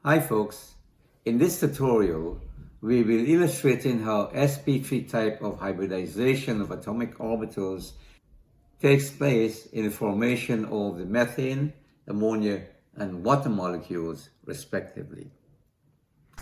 Hi folks, in this tutorial we will illustrate how sp3 type of hybridization of atomic orbitals takes place in the formation of the methane, ammonia and water molecules respectively.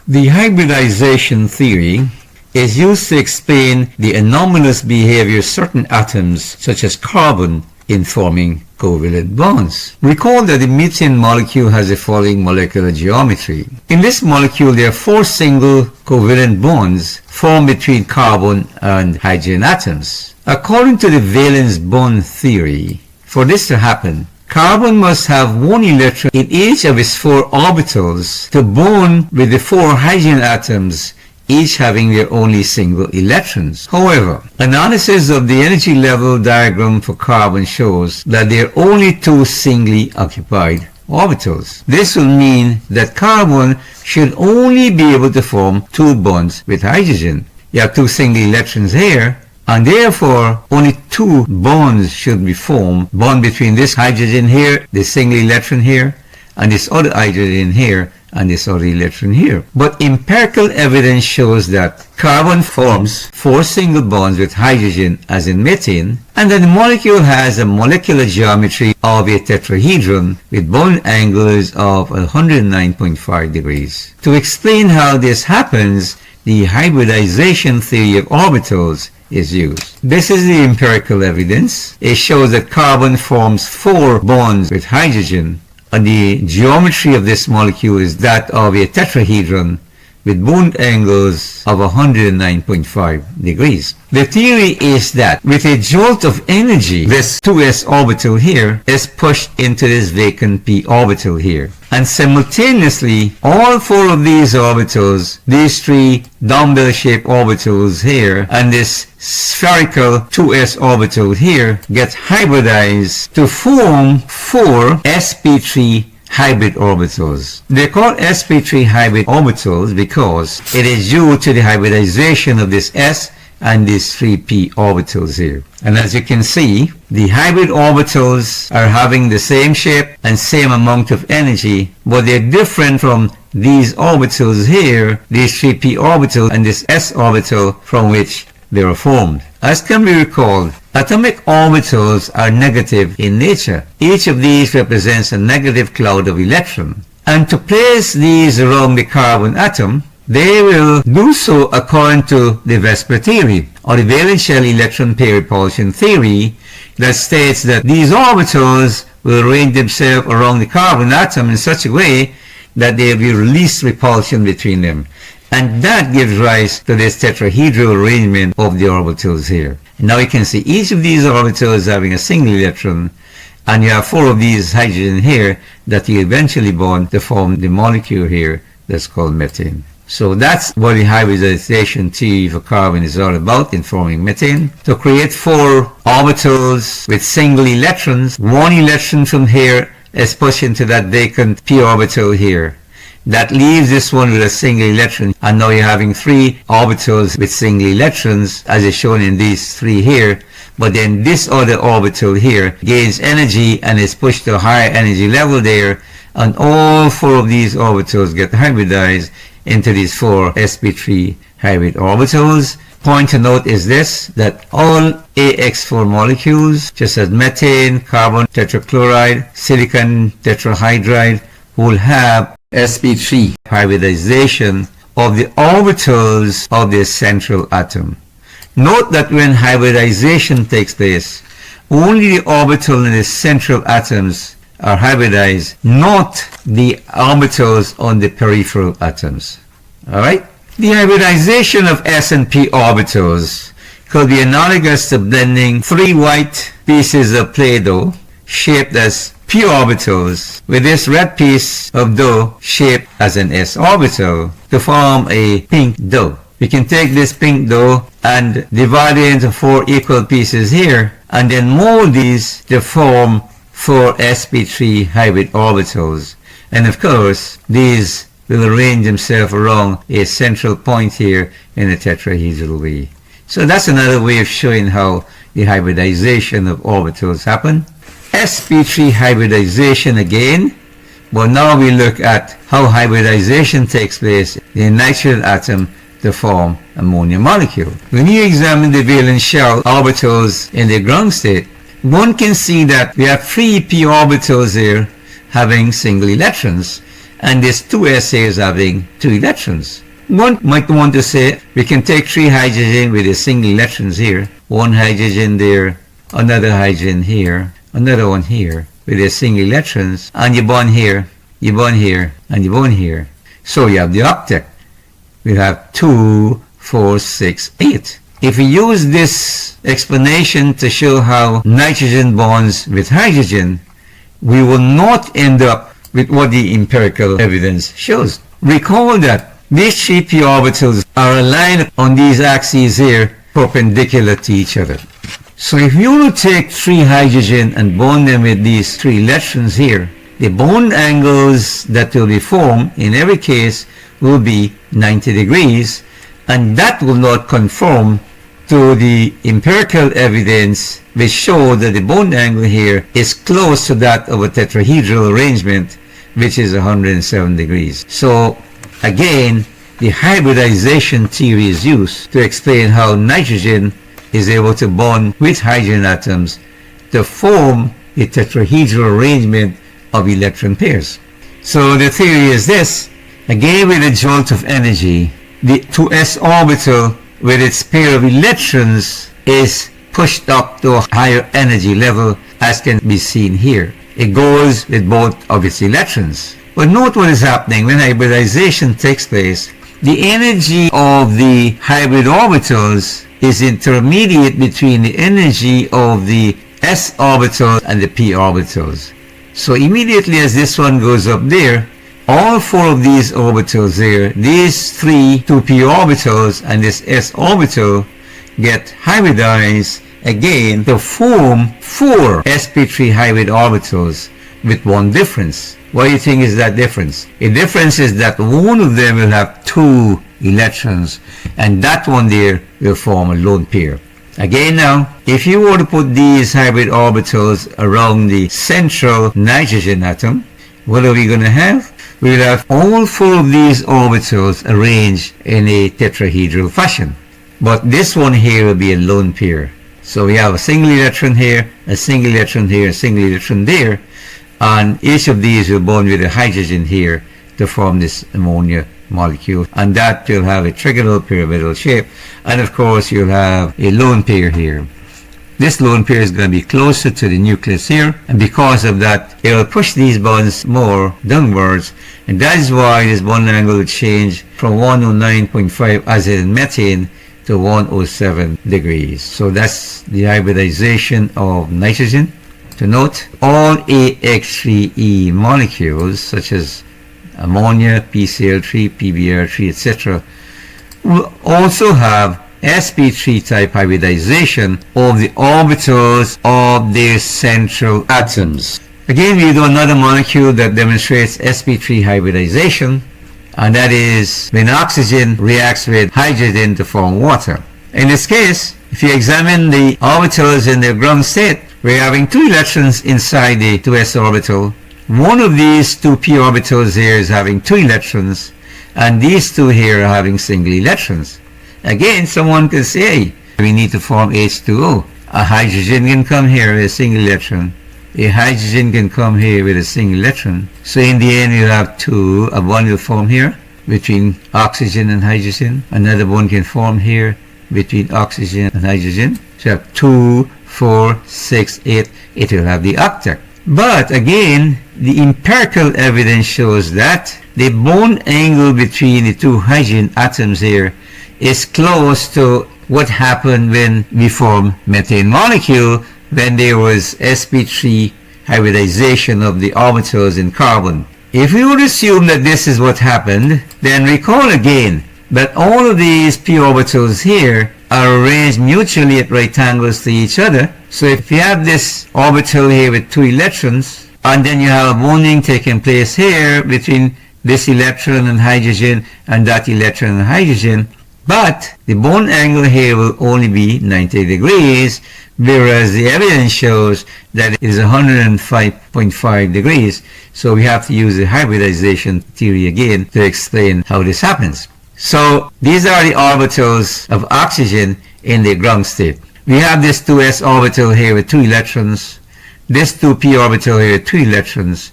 The hybridization theory is used to explain the anomalous behavior of certain atoms such as carbon in forming covalent bonds. Recall that the methane molecule has the following molecular geometry. In this molecule there are 4 single covalent bonds formed between carbon and hydrogen atoms. According to the valence bond theory, for this to happen, carbon must have 1 electron in each of its 4 orbitals to bond with the 4 hydrogen atoms, each having their only single electrons. However, analysis of the energy level diagram for carbon shows that there are only 2 singly occupied orbitals. This will mean that carbon should only be able to form 2 bonds with hydrogen. You have 2 single electrons here, and therefore only 2 bonds should be formed. Bond between this hydrogen here, this single electron here, and this other hydrogen here, and this other electron here. But empirical evidence shows that carbon forms 4 single bonds with hydrogen as in methane, and that the molecule has a molecular geometry of a tetrahedron with bond angles of 109.5 degrees. To explain how this happens, the hybridization theory of orbitals is used. This is the empirical evidence. It shows that carbon forms 4 bonds with hydrogen, and the geometry of this molecule is that of a tetrahedron with bond angles of 109.5 degrees. The theory is that with a jolt of energy, this 2s orbital here is pushed into this vacant p orbital here. And simultaneously, all 4 of these orbitals, these 3 dumbbell-shaped orbitals here, and this spherical 2s orbital here, get hybridized to form 4 sp3 hybrid orbitals. They're called sp3 hybrid orbitals because it is due to the hybridization of this s and these 3p orbitals here. And as you can see, the hybrid orbitals are having the same shape and same amount of energy, but they're different from these orbitals here, these 3p orbital and this s orbital from which they are formed. As can be recalled, atomic orbitals are negative in nature. Each of these represents a negative cloud of electron. And to place these around the carbon atom, they will do so according to the Vesper theory, or the valence shell electron pair repulsion theory, that states that these orbitals will arrange themselves around the carbon atom in such a way that there will be least repulsion between them. And that gives rise to this tetrahedral arrangement of the orbitals here. And now you can see each of these orbitals having a single electron, and you have 4 of these hydrogen here that you eventually bond to form the molecule here that's called methane. So that's what the hybridization theory for carbon is all about in forming methane. To create 4 orbitals with single electrons, 1 electron from here is pushed into that vacant p orbital here. That leaves this one with a single electron, and now you're having 3 orbitals with single electrons as is shown in these 3 here. But then this other orbital here gains energy and is pushed to a higher energy level there, and all 4 of these orbitals get hybridized into these 4 sp3 hybrid orbitals. Point to note is this, that all AX4 molecules, just as methane, carbon tetrachloride, silicon tetrahydride, will have sp3 hybridization of the orbitals of the central atom. Note that when hybridization takes place, only the orbital in the central atoms are hybridized, not the orbitals on the peripheral atoms. Alright? The hybridization of s and p orbitals could be analogous to blending 3 white pieces of Play-Doh shaped as p orbitals with this red piece of dough shaped as an s orbital to form a pink dough. We can take this pink dough and divide it into 4 equal pieces here, and then mold these to form 4 sp3 hybrid orbitals. And of course, these will arrange themselves around a central point here in a tetrahedral way. So that's another way of showing how the hybridization of orbitals happen. sp3 hybridization again But now we look at how hybridization takes place in a nitrogen atom to form ammonia molecule. When you examine the valence shell orbitals in the ground state, one can see that we have 3 p orbitals here having single electrons, and there's 2 s here having 2 electrons. One might want to say we can take 3 hydrogen with a single electrons here, 1 hydrogen there, another hydrogen here, another one here with a single electrons, and you bond here, you bond here, and you bond here. So you have the octet. We have 2, 4, 6, 8. If we use this explanation to show how nitrogen bonds with hydrogen, we will not end up with what the empirical evidence shows. Recall that these 3 p orbitals are aligned on these axes here perpendicular to each other. So if you were to take 3 hydrogen and bond them with these 3 electrons here, the bond angles that will be formed in every case will be 90 degrees, and that will not conform to the empirical evidence which show that the bond angle here is close to that of a tetrahedral arrangement, which is 107 degrees. So again, the hybridization theory is used to explain how nitrogen is able to bond with hydrogen atoms to form a tetrahedral arrangement of electron pairs. So the theory is this: again, with a jolt of energy, the 2s orbital with its pair of electrons is pushed up to a higher energy level, as can be seen here. It goes with both of its electrons. But note what is happening when hybridization takes place. The energy of the hybrid orbitals is intermediate between the energy of the s orbital and the p orbitals. So immediately as this one goes up there, all 4 of these orbitals there, these 3 2p orbitals and this s orbital, get hybridized again to form 4 sp3 hybrid orbitals with one difference. What do you think is that difference? The difference is that one of them will have 2 electrons, and that one there will form a lone pair. Again now, if you were to put these hybrid orbitals around the central nitrogen atom, what are we going to have? We will have all 4 of these orbitals arranged in a tetrahedral fashion. But this one here will be a lone pair. So we have a single electron here, a single electron here, a single electron there, and each of these will bond with a hydrogen here to form this ammonia molecule, and that will have a trigonal pyramidal shape, and of course you'll have a lone pair here. This lone pair is going to be closer to the nucleus here, and because of that it will push these bonds more downwards, and that is why this bond angle will change from 109.5 as in methane to 107 degrees. So that's the hybridization of nitrogen. To note, all AX3E molecules such as ammonia, PCl3, PBr3, etc. will also have sp3 type hybridization of the orbitals of their central atoms. Again, we do another molecule that demonstrates sp3 hybridization, and that is when oxygen reacts with hydrogen to form water. In this case, if you examine the orbitals in their ground state, we're having 2 electrons inside the 2s orbital. One of these 2p orbitals here is having 2 electrons, and these 2 here are having single electrons. Again, someone can say, hey, we need to form H2O. A hydrogen can come here with a single electron. A hydrogen can come here with a single electron. So in the end, you'll have 2. A bond will form here between oxygen and hydrogen. Another bond can form here between oxygen and hydrogen. So you have 2, 4, 6, 8. It will have the octet. But again, the empirical evidence shows that the bond angle between the 2 hydrogen atoms here is close to what happened when we formed methane molecule, when there was sp3 hybridization of the orbitals in carbon. If we would assume that this is what happened, then recall again that all of these p orbitals here are arranged mutually at right angles to each other. So if you have this orbital here with 2 electrons, and then you have a bonding taking place here between this electron and hydrogen and that electron and hydrogen, But the bond angle here will only be 90 degrees, whereas the evidence shows that it is 105.5 degrees. So we have to use the hybridization theory again to explain how this happens. So these are the orbitals of oxygen in the ground state. We have this 2s orbital here with 2 electrons, this 2p orbital here with 2 electrons,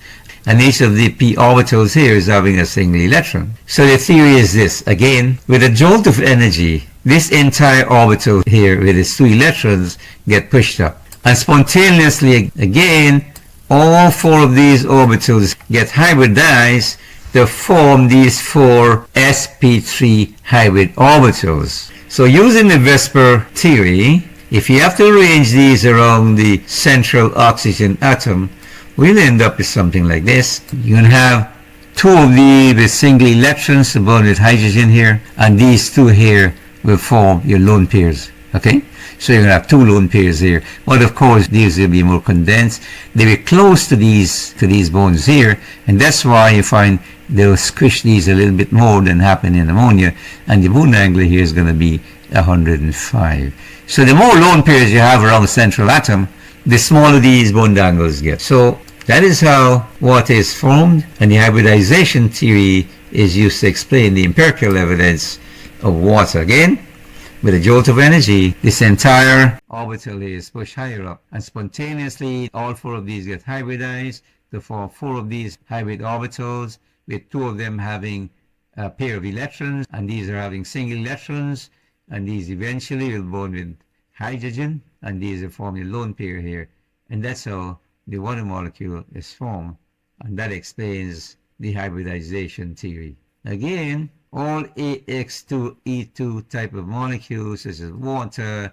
and each of the p orbitals here is having a single electron. So the theory is this: again, with a jolt of energy, this entire orbital here with its 2 electrons get pushed up. And spontaneously, again, all 4 of these orbitals get hybridized to form these 4 sp3 hybrid orbitals. So using the Vesper theory, if you have to arrange these around the central oxygen atom, we'll end up with something like this. You can have 2 of these with single electrons bonded with hydrogen here, and these 2 here will form your lone pairs. Okay? So you're going to have 2 lone pairs here. But of course, these will be more condensed. They will close to these bonds here, and that's why you find they'll squish these a little bit more than happen in ammonia, and the bond angle here is going to be 105. So the more lone pairs you have around the central atom, the smaller these bond angles get. So that is how water is formed, and the hybridization theory is used to explain the empirical evidence of water. Again, with a jolt of energy, this entire orbital is pushed higher up, and spontaneously all 4 of these get hybridized to form 4 of these hybrid orbitals, with 2 of them having a pair of electrons, and these are having single electrons, and these eventually will bond with hydrogen, and these will form a lone pair here. And that's how the water molecule is formed, and that explains the hybridization theory. Again, all AX2E2 type of molecules, such as water,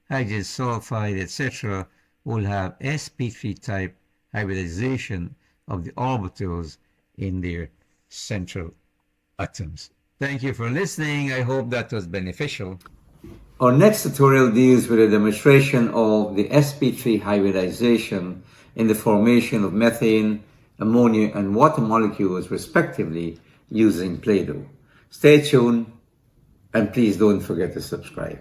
hydrogen sulfide, etc., will have sp3 type hybridization of the orbitals in their central atoms. Thank you for listening. I hope that was beneficial. Our next tutorial deals with a demonstration of the sp3 hybridization in the formation of methane, ammonia, and water molecules respectively using Play-Doh. Stay tuned, and please don't forget to subscribe.